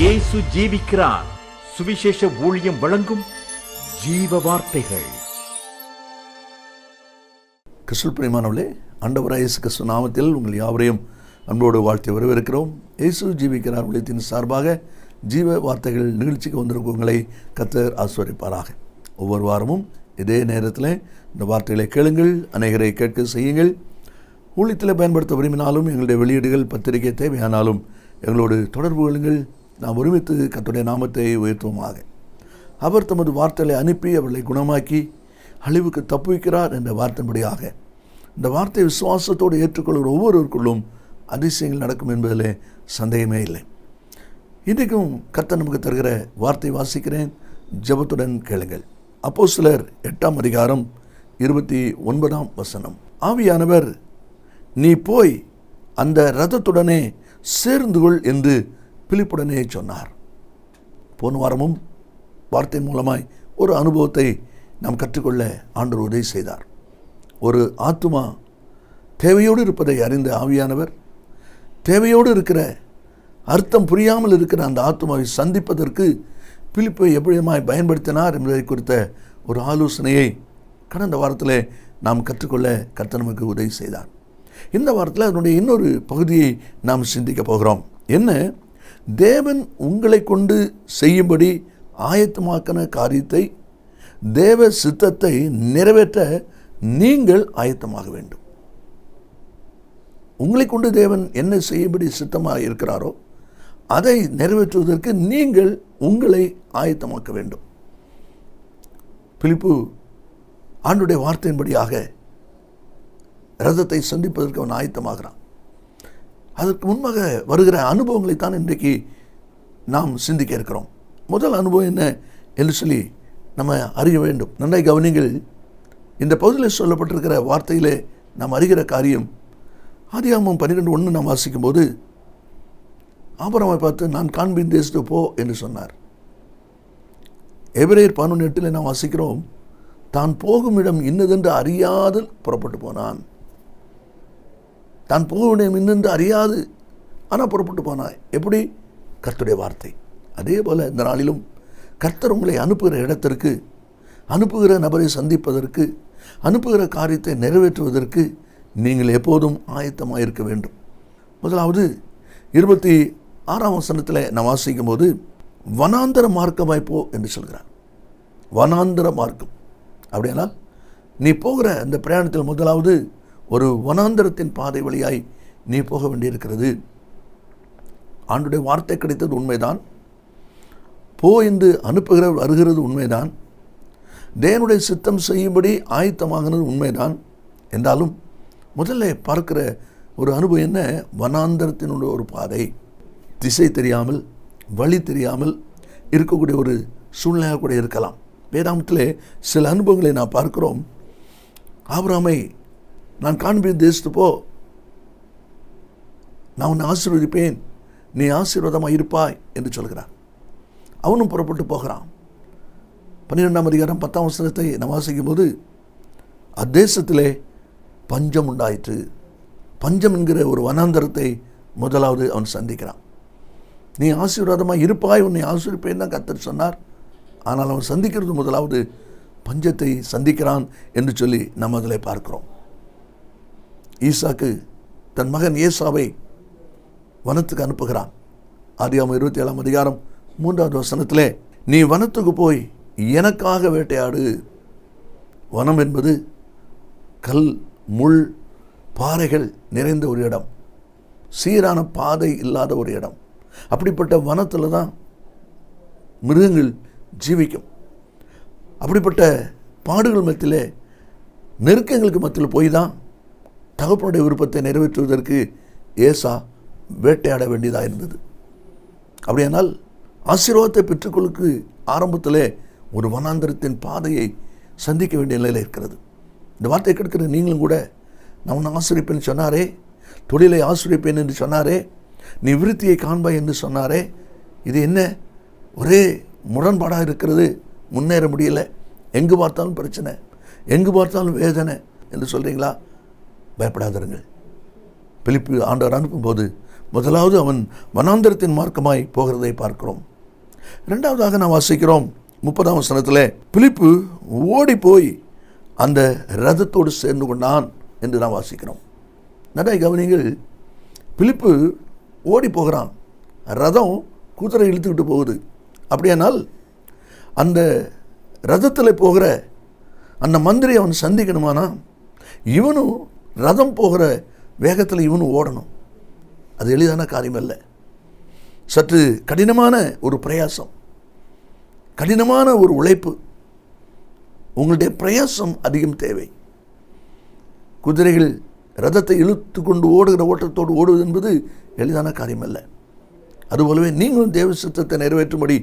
இயேசு ஜீவிக்கிறார். சுவிசேஷ ஊழியம் வழங்கும் ஜீவ வார்த்தைகள். கிறிஸ்துவுக்குள் பிரியமானவர்களே, ஆண்டவராகிய இயேசு கிறிஸ்து நாமத்தில் உங்கள் யாவரையும் அன்போடு வாழ்த்தி வரவேற்கிறோம். இயேசு ஜீவிக்கிறார் ஊழியத்தின் சார்பாக ஜீவ வார்த்தைகள் நிகழ்ச்சிக்கு வந்திருக்கும் உங்களை கர்த்தர் ஆசீர்வதிப்பாராக. ஒவ்வொரு வாரமும் இதே நேரத்தில் இந்த வார்த்தைகளை கேளுங்கள், அநேகரை கேட்க செய்யுங்கள். ஊழியத்தில் பயன்படுத்த விரும்பினாலும் எங்களுடைய வெளியீடுகள் பத்திரிகை தேவையானாலும் எங்களோடு தொடர்பு கொள்ளுங்கள். நாம் ஒருமித்து கர்த்தருடைய நாமத்தை உயர்த்துவோமாக. அவர் தமது வார்த்தைகளை அனுப்பி அவர்களை குணமாக்கி அழிவுக்கு தப்புவிக்கிறார் என்ற வார்த்தைப்படியாக இந்த வார்த்தை விசுவாசத்தோடு ஏற்றுக்கொள்கிற ஒவ்வொருவருக்குள்ளும் அதிசயங்கள் நடக்கும் என்பதில் சந்தேகமே இல்லை. இன்றைக்கும் கர்த்தர் நமக்கு தருகிற வார்த்தை வாசிக்கிறேன், ஜெபத்துடன் கேளுங்கள். அப்போஸ்தலர் 8ஆம் அதிகாரம் 29ஆம் வசனம். ஆவியானவர், நீ போய் அந்த இரதத்துடனே சேர்ந்து கொள் என்று பிலிப்புடனே சொன்னார். போன வாரமும் வார்த்தை மூலமாய் ஒரு அனுபவத்தை நாம் கற்றுக்கொள்ள ஆண்டவர் உதவி செய்தார். ஒரு ஆத்துமா தேவையோடு இருப்பதை அறிந்த ஆவியானவர் தேவையோடு இருக்கிற அர்த்தம் புரியாமல் இருக்கிற அந்த ஆத்துமாவை சந்திப்பதற்கு பிலிப்பை எப்படியுமாய் பயன்படுத்தினார் என்பதை குறித்த ஒரு ஆலோசனையை கடந்த வாரத்தில் நாம் கற்றுக்கொள்ள கர்த்தர் நமக்கு உதவி செய்தார். இந்த வாரத்தில் அதனுடைய இன்னொரு பகுதியை நாம் சிந்திக்க போகிறோம். என்ன? தேவன் உங்களை கொண்டு செய்யும்படி ஆயத்தமாக்கின காரியத்தை, தேவ சித்தத்தை நிறைவேற்ற நீங்கள் ஆயத்தமாக வேண்டும். உங்களை கொண்டு தேவன் என்ன செய்யும்படி சித்தமாக இருக்கிறாரோ அதை நிறைவேற்றுவதற்கு நீங்கள் உங்களை ஆயத்தமாக்க வேண்டும். பிலிப்பு ஆண்டுடைய வார்த்தையின்படியாக இரதத்தை சந்திப்பதற்கு அவன் ஆயத்தமாகிறான். அதற்கு முன்பாக வருகிற அனுபவங்களைத்தான் இன்றைக்கு நாம் சிந்திக்க இருக்கிறோம். முதல் அனுபவம் என்ன என்று சொல்லி நம்ம அறிய வேண்டும். நன்றாய் கவனிங்கள். இந்த பகுதியில் சொல்லப்பட்டிருக்கிற வார்த்தையிலே நாம் அறிகிற காரியம் ஆதியாகமம் 12:1 நாம் வாசிக்கும் போது ஆபிரகாமை பார்த்து நான் காண்பின் தேசத்துக்கு போ என்று சொன்னார். எபிரேயர் 11:8 நாம் வாசிக்கிறோம், தான் போகும் இடம் இன்னதென்று அறியாது புறப்பட்டு போனான். தான் போகும் இடம் இன்னென்று அறியாது, ஆனால் புறப்பட்டு போனான். எப்படி? கர்த்தருடைய வார்த்தை. அதே போல் இந்த நாளிலும் கர்த்தர் உங்களை அனுப்புகிற இடத்திற்கு, அனுப்புகிற நபரை சந்திப்பதற்கு, அனுப்புகிற காரியத்தை நிறைவேற்றுவதற்கு நீங்கள் எப்போதும் ஆயத்தமாக இருக்க வேண்டும். முதலாவது 26ஆம் வசனத்தில் நான் வாசிக்கும் போது வனாந்தர மார்க்கமாய் போ என்று சொல்கிறார். வனாந்தர மார்க்கம் அப்படியானால் நீ போகிற அந்த பிரயாணத்தில் முதலாவது ஒரு வனாந்தரத்தின் பாதை வழியாய் நீ போக வேண்டியிருக்கிறது. ஆண்டுடைய வார்த்தை கிடைத்தது உண்மைதான், போ என்று அனுப்புகிறவர் வருகிறது உண்மைதான், தேவனுடைய சித்தம் செய்யும்படி ஆயத்தமாகிறது உண்மைதான். என்றாலும் முதல்ல பார்க்கிற ஒரு அனுபவம் என்ன? வனாந்தரத்தினுடைய ஒரு பாதை. திசை தெரியாமல், வழி தெரியாமல் இருக்கக்கூடிய ஒரு சூழ்நிலையாக கூட இருக்கலாம். வேதாமத்திலே சில அனுபவங்களை நான் பார்க்கிறோம். ஆபிரகாமை நான் காண்பின் தேசத்து போ, நான் உன்னை ஆசீர்வதிப்பேன், நீ ஆசீர்வாதமாக இருப்பாய் என்று சொல்கிறார். அவனும் புறப்பட்டு போகிறான். 12ஆம் அதிகாரம் 10ஆம் வசனத்தை நான் வாசிக்கும் போது அத்தேசத்திலே பஞ்சம் உண்டாயிற்று. பஞ்சம் என்கிற ஒரு வனாந்தரத்தை முதலாவது அவன் சந்திக்கிறான். நீ ஆசீர்வாதமாக இருப்பாய், உன்னை ஆசீர்வதிப்பேன் தான் கர்த்தர் சொன்னார். ஆனால் அவன் சந்திக்கிறது முதலாவது பஞ்சத்தை சந்திக்கிறான் என்று சொல்லி நாம் அதில் பார்க்கிறோம். ஈசாக்கு தன் மகன் ஏசாவை வனத்துக்கு அனுப்புகிறான். ஆதியாகமம் 27ஆம் அதிகாரம் 3வது வசனத்திலே, நீ வனத்துக்கு போய் எனக்காக வேட்டையாடு. வனம் என்பது கல், முள், பாறைகள் நிறைந்த ஒரு இடம், சீரான பாதை இல்லாத ஒரு இடம். அப்படிப்பட்ட வனத்தில் தான் மிருகங்கள் ஜீவிக்கும். அப்படிப்பட்ட பாடுகள் மத்தியிலே, நெருக்கங்களுக்கு மத்தியில் போய் தான் தகப்பனுடைய விருப்பத்தை நிறைவேற்றுவதற்கு ஏசா வேட்டையாட வேண்டியதாக இருந்தது. அப்படியானால் ஆசீர்வாதத்தை பெற்றுக்கொள்ளுக்கு ஆரம்பத்தில் ஒரு வனாந்தரத்தின் பாதையை சந்திக்க வேண்டிய நிலையில் இருக்கிறது. இந்த வார்த்தை கேட்கிற நீங்களும் கூட, நான் உன்னை ஆசிரியப்பேன் சொன்னாரே, தொழிலை ஆசிரியப்பேன் என்று சொன்னாரே, நீ விருத்தியை காண்பாய் என்று சொன்னாரே, இது என்ன ஒரே முரண்பாடாக இருக்கிறது, முன்னேற முடியலை, எங்கு பார்த்தாலும் பிரச்சனை, எங்கு பார்த்தாலும் வேதனை என்று சொல்கிறீங்களா? பயப்படாதிருங்கள். பிலிப்பு ஆண்டவர் அனுப்பும்போது முதலாவது அவன் வனாந்தரத்தின் மார்க்கமாய் போகிறதை பார்க்கிறோம். இரண்டாவதாக நாம் வாசிக்கிறோம் 30ஆம் வசனத்தில், பிலிப்பு ஓடி போய் அந்த ரதத்தோடு சேர்ந்து கொண்டான் என்று நாம் வாசிக்கிறோம். நிறைய கவனிங்கள், பிலிப்பு ஓடி போகிறான், ரதம் குதிரை இழுத்துக்கிட்டு போகுது. அப்படியானால் அந்த ரதத்தில் போகிற அந்த மந்திரி அவன் சந்திக்கணுமானா இவனும் ரதம் போகிற வேகத்தில் இவனும் ஓடணும். அது எளிதான காரியம் அல்ல. சற்று கடினமான ஒரு பிரயாசம், கடினமான ஒரு உழைப்பு. உங்களுடைய பிரயாசம் அதிகம் தேவை. குதிரைகள் ரதத்தை இழுத்து கொண்டு ஓடுகிற ஓட்டத்தோடு ஓடுவது என்பது எளிதான காரியம் அல்ல. அதுபோலவே நீங்களும் தேவ சித்தத்தை நிறைவேற்றும்படி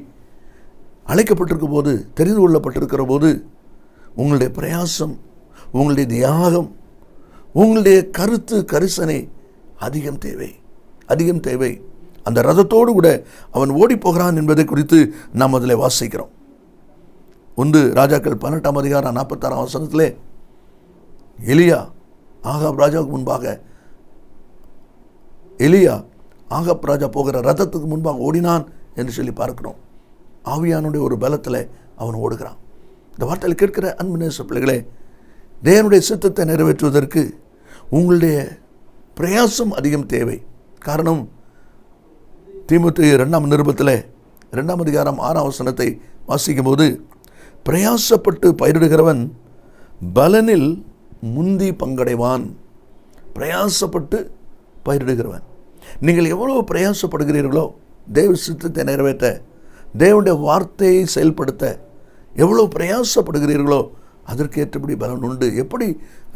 அழைக்கப்பட்டிருக்கும் போது, தெரிந்து கொள்ளப்பட்டிருக்கிற போது, உங்களுடைய பிரயாசம், உங்களுடைய தியாகம், உங்களுடைய கருத்து கரிசனை அதிகம் தேவை, அதிகம் தேவை. அந்த ரதத்தோடு கூட அவன் ஓடி போகிறான் என்பதை குறித்து நாம் அதில் வாசிக்கிறோம். 1 ராஜாக்கள் 18ஆம் அதிகாரம் 46ஆம் வசனத்திலே எலியா ஆகாப் ராஜாவுக்கு முன்பாக, எலியா ஆகாப் ராஜா போகிற ரதத்துக்கு முன்பாக ஓடினான் என்று சொல்லி பார்க்கிறோம். ஆவியானுடைய ஒரு பலத்தில் அவன் ஓடுகிறான். இந்த வார்த்தையில் கேட்கிற அன்பு நேச பிள்ளைகளே, தேவனுடைய சித்தத்தை நிறைவேற்றுவதற்கு உங்களுடைய பிரயாசம் அதிகம் தேவை. காரணம், தீமோத்தேயு 2ஆம் நிருபத்தில் 2ஆம் அதிகாரம் 6ஆம் வசனத்தை வாசிக்கும் போது, பிரயாசப்பட்டு பயிரிடுகிறவன் பலனில் முந்தி பங்கடைவான். பிரயாசப்பட்டு பயிரிடுகிறவன். நீங்கள் எவ்வளவு பிரயாசப்படுகிறீர்களோ தேவ சித்தத்தை நிறைவேற்ற, தேவனுடைய வார்த்தையை செயல்படுத்த எவ்வளவு பிரயாசப்படுகிறீர்களோ அதற்கேற்றபடி பலன் உண்டு. எப்படி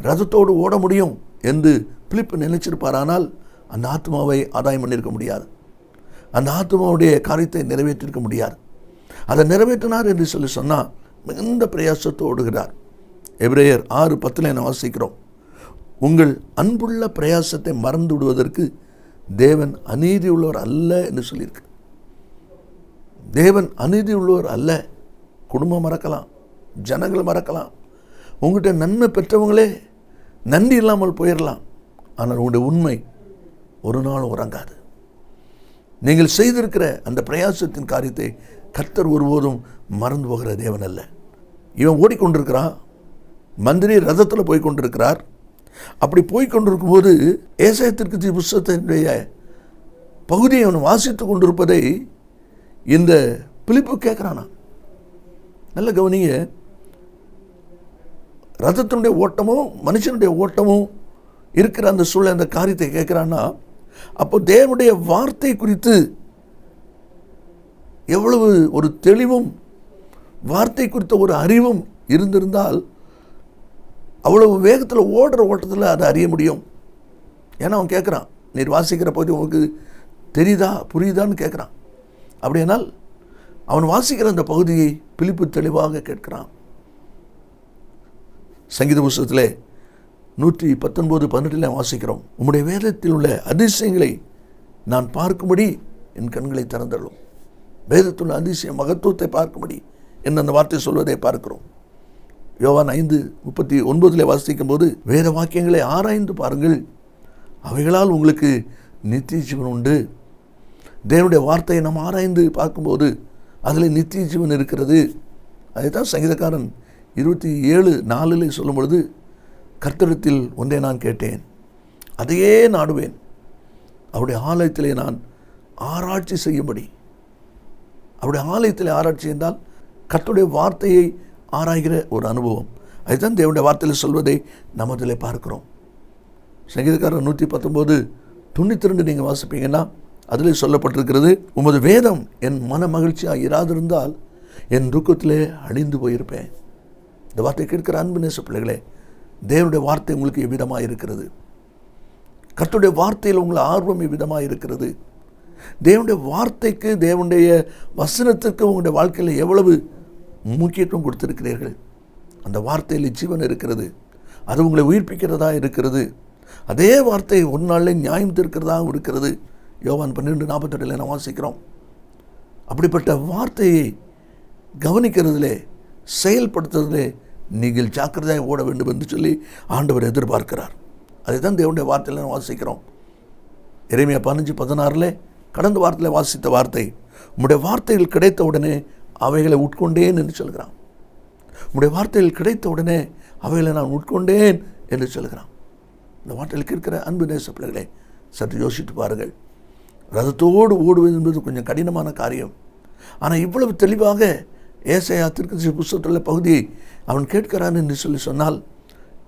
ரதத்தோடு ஓட முடியும் என்று பிலிப்பு நினைச்சிருப்பாரானால் அந்த ஆத்மாவை ஆதாயம் பண்ணியிருக்க முடியாது, அந்த ஆத்மாவுடைய காரியத்தை நிறைவேற்றிருக்க முடியாது. அதை நிறைவேற்றினார் என்று சொல்லி சொன்னால் மிகுந்த பிரயாசத்தை ஓடுகிறார். எபிரேயர் 6:10 வாசிக்கிறோம், உங்கள் அன்புள்ள பிரயாசத்தை மறந்து விடுவதற்கு தேவன் அநீதி உள்ளவர் அல்ல என்று சொல்லியிருக்கு. தேவன் அநீதி உள்ளவர் அல்ல. குடும்பம் மறக்கலாம், ஜனங்கள் மறக்கலாம், உங்கள்கிட்ட நன்மை பெற்றவங்களே நன்றி இல்லாமல் போயிடலாம். ஆனால் உங்களுடைய உண்மை ஒரு நாள் உறங்காது. நீங்கள் செய்திருக்கிற அந்த பிரயாசத்தின் காரியத்தை கர்த்தர் ஒருபோதும் மறந்து போகிற தேவன் அல்ல. இவன் ஓடிக்கொண்டிருக்கிறான், மந்திரி ரதத்தில் போய்கொண்டிருக்கிறார். அப்படி போய்கொண்டிருக்கும் போது ஏசாயா தீர்க்கதரிசி புத்தகத்தினுடைய பகுதியை அவன் வாசித்து கொண்டிருப்பதை இந்த பிலிப்பு கேட்குறானா. நல்ல கவனிங்க, ரதத்தினுடைய ஓட்டமும் மனுஷனுடைய ஓட்டமும் இருக்கிற அந்த சூழல், அந்த காரியத்தை கேட்குறான்னா, அப்போ தேவனுடைய வார்த்தை குறித்து எவ்வளவு ஒரு தெளிவும் வார்த்தை குறித்த ஒரு அறிவும் இருந்திருந்தால் அவ்வளவு வேகத்தில் ஓடுற ஓட்டத்தில் அதை அறிய முடியும். ஏன்னா அவன் கேட்குறான், நீர் வாசிக்கிற பகுதி உங்களுக்கு தெரியுதா புரியுதான்னு கேட்குறான். அப்படியானால் அவன் வாசிக்கிற அந்த பகுதியை பிலிப்பு தெளிவாக கேட்கிறான். சங்கீத புஸ்தகத்திலே 119:18 வாசிக்கிறோம், உம்முடைய வேதத்தில் உள்ள அதிசயங்களை நான் பார்க்கும்படி என் கண்களை திறந்தள்ளும். வேதத்தில் உள்ள அதிசய மகத்துவத்தை பார்க்கும்படி என்ன அந்த வார்த்தை சொல்வதை பார்க்கிறோம். யோவான் 5:39 வாசிக்கும் போது, வேத வாக்கியங்களை ஆராய்ந்து பாருங்கள், அவைகளால் உங்களுக்கு நித்திய ஜீவன் உண்டு. தேவனுடைய வார்த்தையை நாம் ஆராய்ந்து பார்க்கும்போது அதில் நித்திய ஜீவன் இருக்கிறது. அதைத்தான் சங்கீதக்காரன் 27:4 சொல்லும் பொழுது, கர்த்தரிடத்தில் ஒன்றை நான் கேட்டேன், அதையே நாடுவேன், அவருடைய ஆலயத்திலே நான் ஆராய்ச்சி செய்யும்படி. அவருடைய ஆலயத்தில் ஆராய்ச்சி என்றால் கர்த்தருடைய வார்த்தையை ஆராய்கிற ஒரு அனுபவம். அதுதான் தேவனுடைய வார்த்தையில் சொல்வதை நம்ம அதில் பார்க்கிறோம். சங்கீதக்காரர் 119:92 நீங்கள் வாசிப்பீங்கன்னா அதில் சொல்லப்பட்டிருக்கிறது, உமது வேதம் என் மன மகிழ்ச்சியாக இராதிருந்தால் என் துக்கத்திலே அழிந்து போயிருப்பேன். இந்த வார்த்தை கேட்கிற அன்பு நேச பிள்ளைகளே, தேவனுடைய வார்த்தை உங்களுக்கு எவ்விதமாக இருக்கிறது? கர்த்தருடைய வார்த்தையில் உங்கள் ஆர்வம் எவ்விதமாக இருக்கிறது? தேவனுடைய வார்த்தைக்கு, தேவனுடைய வசனத்திற்கு உங்களுடைய வாழ்க்கையில் எவ்வளவு முக்கியத்துவம் கொடுத்திருக்கிறீர்கள்? அந்த வார்த்தையில் ஜீவன் இருக்கிறது, அது உங்களை உயிர்ப்பிக்கிறதா இருக்கிறது. அதே வார்த்தை ஒரு நாளில் நியாயம் தீர்க்கிறதாகவும் இருக்கிறது. யோவான் 12:48 நாம் வாசிக்கிறோம். அப்படிப்பட்ட வார்த்தையை கவனிக்கிறதிலே, செயல்படுத்துறதிலே நீங்கள் ஜாக்கிரதையாக ஓட வேண்டும் என்று சொல்லி ஆண்டவர் எதிர்பார்க்கிறார். அதை தான் தேவனுடைய வார்த்தையில் நாம் வாசிக்கிறோம். எரேமியா 15:16 கடந்த வாரத்தில் வாசித்த வார்த்தை, உம்முடைய வார்த்தைகள் கிடைத்த உடனே அவைகளை உட்கொண்டேன் என்று சொல்கிறான். உம்முடைய வார்த்தைகள் கிடைத்த உடனே அவைகளை நான் உட்கொண்டேன் என்று சொல்கிறான். இந்த வார்த்தைகளுக்கு இருக்கிற அன்பு நேச பிள்ளைகளே, சற்று யோசித்து பாருங்கள். ரதத்தோடு ஓடுவது என்பது கொஞ்சம் கடினமான காரியம். ஆனால் இவ்வளவு தெளிவாக ஏசாயா தீர்க்கதரிசி புத்தகத்தில் பகுதியை அவன் கேட்கிறான் என்று சொன்னால்,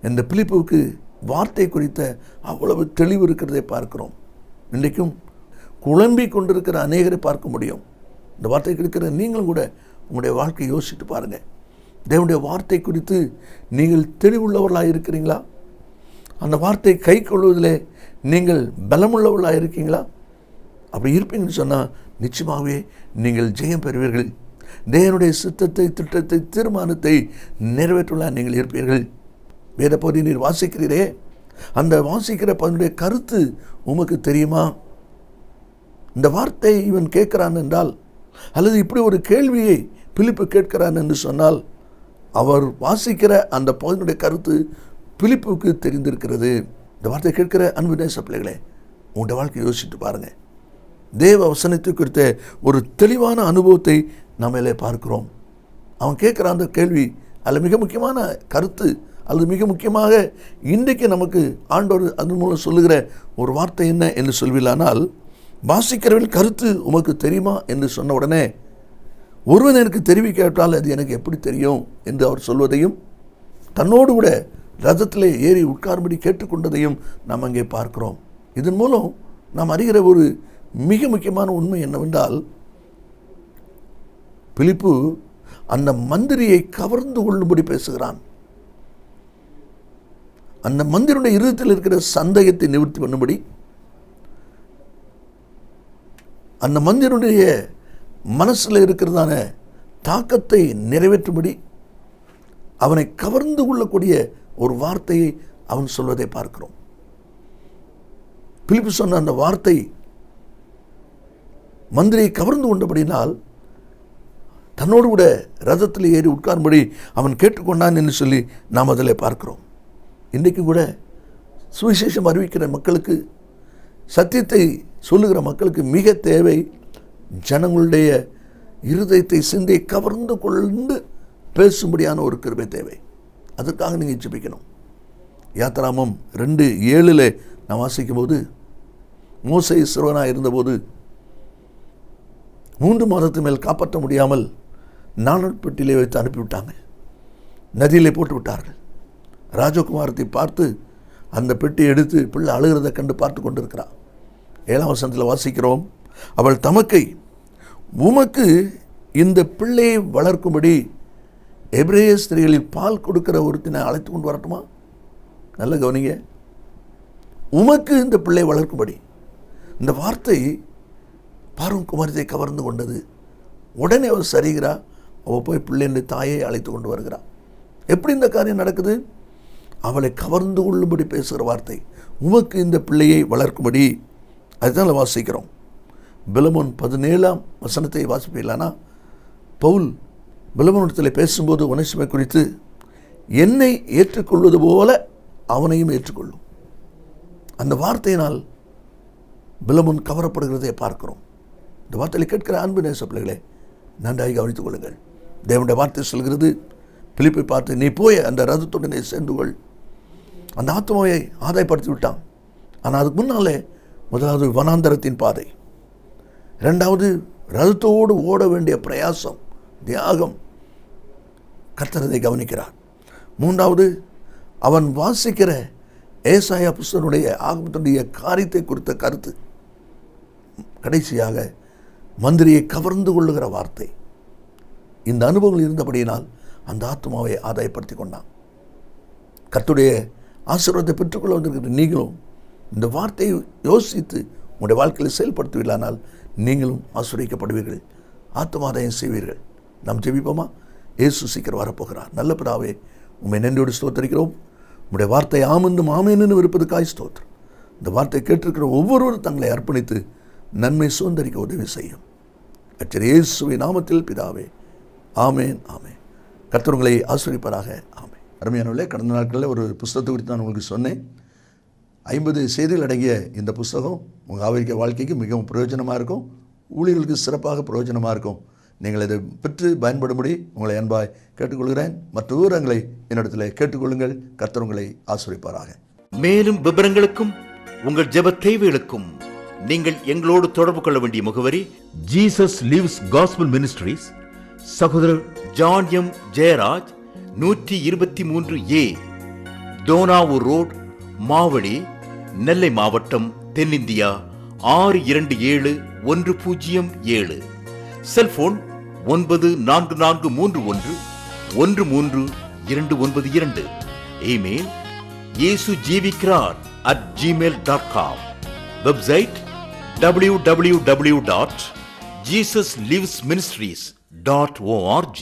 இந்த பிலிப்புவுக்கு வார்த்தை குறித்த அவ்வளவு தெளிவு இருக்கிறதை பார்க்கிறோம். இன்றைக்கும் குழம்பி கொண்டிருக்கிற அநேகரை பார்க்க முடியும். இந்த வார்த்தை கிடைக்கிற நீங்களும் கூட உங்களுடைய வாழ்க்கையை யோசித்து பாருங்கள். தேவனுடைய வார்த்தை குறித்து நீங்கள் தெளிவுள்ளவர்களாக இருக்கிறீங்களா? அந்த வார்த்தை கை கொள்வதில் நீங்கள் பலமுள்ளவர்களாக இருக்கீங்களா? அப்படி இருப்பீங்கன்னு சொன்னால் நிச்சயமாகவே நீங்கள் ஜெயம் பெறுவீர்கள். தேவனுடைய சித்தத்தை, திட்டத்தை, தீர்மானத்தை நிறைவேற்றுள்ள நீங்கள் இருப்பீர்கள். வேத பகுதி நீர் வாசிக்கிறீரே, அந்த வாசிக்கிற பகுதியுடைய கருத்து உமக்கு தெரியுமா? இந்த வார்த்தை இவன் கேட்கிறான் என்றால், அல்லது இப்படி ஒரு கேள்வியை பிலிப்பு கேட்கிறான் என்று சொன்னால், அவர் வாசிக்கிற அந்த பகுதியுடைய கருத்து பிலிப்புக்கு தெரிந்திருக்கிறது. இந்த வார்த்தை கேட்கிற அன்பு நேச பிள்ளைகளே, உங்களுடைய வாழ்க்கையை யோசித்து பாருங்கள். தேவ வசனத்தை குறித்த ஒரு தெளிவான அனுபவத்தை நம்மளே பார்க்கிறோம். அவன் கேட்குற அந்த கேள்வி அதில் மிக முக்கியமான கருத்து, அல்லது மிக முக்கியமாக இன்றைக்கு நமக்கு ஆண்டவர் அதன் மூலம் சொல்லுகிற ஒரு வார்த்தை என்ன என்று சொல்வீர்களானால், வாசிக்கிறவர்கள் கருத்து உமக்கு தெரியுமா என்று சொன்ன உடனே, ஒருவன் எனக்கு தெரிவிக்காட்டால் அது எனக்கு எப்படி தெரியும் என்று அவர் சொல்வதையும், தன்னோடு கூட ரதத்திலே ஏறி உட்கார்படி கேட்டுக்கொண்டதையும் நாம் அங்கே பார்க்கிறோம். இதன் மூலம் நாம் அறிகிற ஒரு மிக முக்கியமான உண்மை என்னவென்றால், பிலிப்பு அந்த மந்திரியை கவர்ந்து கொள்ளும்படி பேசுகிறான். அந்த மந்திரியுடைய இருதயத்தில் இருக்கிற சந்தேகத்தை நிவர்த்தி பண்ணும்படி, அந்த மந்திரியுடைய மனசில் இருக்கிறதான தாக்கத்தை நிறைவேற்றும்படி அவனை கவர்ந்து கொள்ளக்கூடிய ஒரு வார்த்தையை அவன் சொல்வதை பார்க்கிறோம். பிலிப்பு சொன்ன அந்த வார்த்தை மந்திரியை கவர்ந்து கொண்டபடினால் தன்னோடு கூட ரதத்தில் ஏறி உட்காரும்படி அவன் கேட்டுக்கொண்டான் என்று சொல்லி நாம் அதில் பார்க்கிறோம். இன்றைக்கு கூட சுவிசேஷம் அறிவிக்கிற மக்களுக்கு, சத்தியத்தை சொல்லுகிற மக்களுக்கு மிக தேவை ஜனங்களுடைய இருதயத்தை சிந்தையை கவர்ந்து கொண்டு பேசும்படியான ஒரு கிருபை தேவை. அதற்காக நீங்கள் ஜெபிக்கணும். யாத்திராமம் 2:7 நான் வாசிக்கும் போது, மோசே சிறுவனாக இருந்தபோது 3 மாதத்துக்கு மேல் காப்பாற்ற முடியாமல் நாணற்பெட்டியிலே வைத்து அனுப்பிவிட்டாங்க. நதியிலே போட்டு விட்டார்கள். ராஜகுமாரத்தை பார்த்து அந்த பெட்டியை எடுத்து பிள்ளை அழுகிறதை கண்டு பார்த்து கொண்டிருக்கிறான். 7ஆம் வசனத்தில் வாசிக்கிறோம், அவள் தமக்கை, உமக்கு இந்த பிள்ளையை வளர்க்கும்படி எபிரேய ஸ்திரீகளில் பால் கொடுக்கிற ஒருத்தினை அழைத்து கொண்டு வரட்டுமா? நல்ல கவனிங்க, உமக்கு இந்த பிள்ளை வளர்க்கும்படி. இந்த வார்த்தை பார்வோன் குமாரத்தை கவர்ந்து கொண்டது. உடனே அவள் சரிகிறா, அவள் போய் பிள்ளையின் தாயை அழைத்து கொண்டு வருகிறாள். எப்படி இந்த காரியம் நடக்குது? அவளை கவர்ந்து கொள்ளும்படி பேசுகிற வார்த்தை, உமக்கு இந்த பிள்ளையை வளர்க்கும்படி. அதுதான் வாசிக்கிறோம். பிலமோன் 17ஆம் வசனத்தை வாசிப்பீங்களானா, பவுல் பிலமோனிடத்தில் பேசும்போது ஒனேசிமை குறித்து, என்னை ஏற்றுக்கொள்வது போல அவனையும் ஏற்றுக்கொள்ளும். அந்த வார்த்தையினால் பிலமோன் கவரப்படுகிறதை பார்க்கிறோம். இந்த வார்த்தையை கேட்கிற அன்பு நேச பிள்ளைகளே, நன்றாக கவனித்துக் கொள்ளுங்கள். தேவனுடைய வார்த்தை சொல்கிறது, பிலிப்பை பார்த்து, நீ போய் அந்த ரதத்துடனே சேர்ந்து கொள். அந்த ஆத்மாவை ஆதாயப்படுத்தி விட்டான். ஆனால் அதுக்கு முன்னாலே முதலாவது வனாந்தரத்தின் பாதை, 2வது ரதத்தோடு ஓட வேண்டிய பிரயாசம், தியாகம், கர்த்தரதை கவனிக்கிறார். 3வது அவன் வாசிக்கிற ஏசாயா புஸ்தகனுடைய ஆகமத்துடைய காரியத்தை குறித்த கருத்து. கடைசியாக மந்திரியை கவர்ந்து கொள்ளுகிற வார்த்தை. இந்த அனுபவங்கள் இருந்தபடியினால் அந்த ஆத்மாவை ஆதாயப்படுத்தி கொண்டான். கர்த்தருடைய ஆசீர்வாதத்தை பெற்றுக்கொள்ள வந்திருக்கிற நீங்களும் இந்த வார்த்தையை யோசித்து உங்களுடைய வாழ்க்கையில் செயல்படுத்துவீர்களானால் நீங்களும் ஆசீர்வதிக்கப்படுவீர்கள், ஆத்மாதாயம் செய்வீர்கள். நாம் ஜெபிப்போமா? இயேசு சீக்கிரம் வரப்போகிறார். நல்ல பிதாவே, உம்மை நன்றியோடு ஸ்தோத்திரிக்கிறோம். உம்முடைய வார்த்தை ஆமென்னும் ஆமென்னு இருப்பதுக்காய் ஸ்தோத்திரம். இந்த வார்த்தை கேட்டிருக்கிற ஒவ்வொருவரும் தங்களை அர்ப்பணித்து நன்மை சுதந்தரிக்க உதவி செய்யும். கர்த்தர் இயேசுவின் நாமத்தில் பிதாவே, ஆமேன் ஆமேன். கர்த்தர் உங்களை ஆசீர்வதிப்பாராக. ஆமேன். அருமையானவர்களே, கடந்த நாட்களில் ஒரு புஸ்தகத்தை குறித்து நான் உங்களுக்கு சொன்னேன். 50 செய்திகள் அடங்கிய இந்த புஸ்தகம் உங்கள் ஆவிக்க வாழ்க்கைக்கு மிகவும் பிரயோஜனமாக இருக்கும். ஊழியர்களுக்கு சிறப்பாக பிரயோஜனமாக இருக்கும். நீங்கள் இதை பெற்று பயன்படும்படி உங்களை அன்பாய் கேட்டுக்கொள்கிறேன். மற்ற விவரங்களை என்னிடத்தில் கேட்டுக்கொள்ளுங்கள். கர்த்தர் உங்களை ஆசீர்வதிப்பாராக. மேலும் விவரங்களுக்கும் உங்கள் ஜெப தேவைகளுக்கும் நீங்கள் எங்களோடு தொடர்பு கொள்ள வேண்டிய முகவரி ஜீசஸ் லிவ்ஸ் காஸ்பல் மினிஸ்ட்ரீஸ், சகோதரர் John M Jeyaraj, 123A Thonavur road, Mavadi, Nellai மாவட்டம், தென்னிந்தியா 627107. Cellphone 9443113292. Email yesujivikaran@gmail.com. Website www.jesuslivesministries.org.